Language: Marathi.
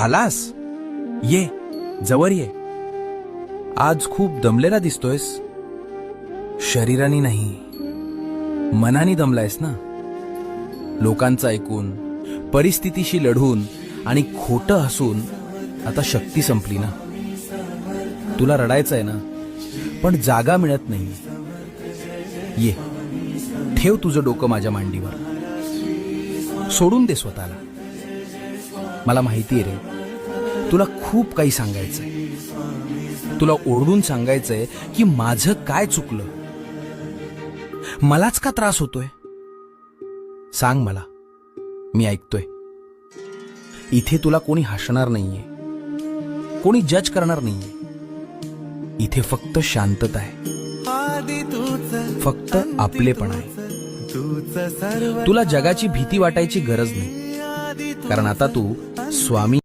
आलास? ये, जवळ ये. आज खूप दमलेला दिसतोयस. शरीराने नाही, मनाने दमलायस ना. लोकांचं ऐकून, परिस्थितीशी लढून आणि खोटं हसून आता शक्ती संपली ना. तुला रडायचं आहे ना, पण जागा मिळत नाही. ये, ठेव तुझं डोकं माझ्या मांडीवर. सोडून दे स्वतःला. मला माहिती आहे रे, तुला खूप काही सांगायचंय. तुला ओरडून सांगायचंय की माझं काय चुकलं, मलाच का त्रास होतोय. सांग मला, मी ऐकतोय. इथे तुला कोणी हसणार नाहीये, कोणी जज करणार नाहीये. इथे फक्त शांतता आहे, फक्त आपलेपण आहे. तुला जगाची भीती वाटायची गरज नाही, कारण आता तू स्वामी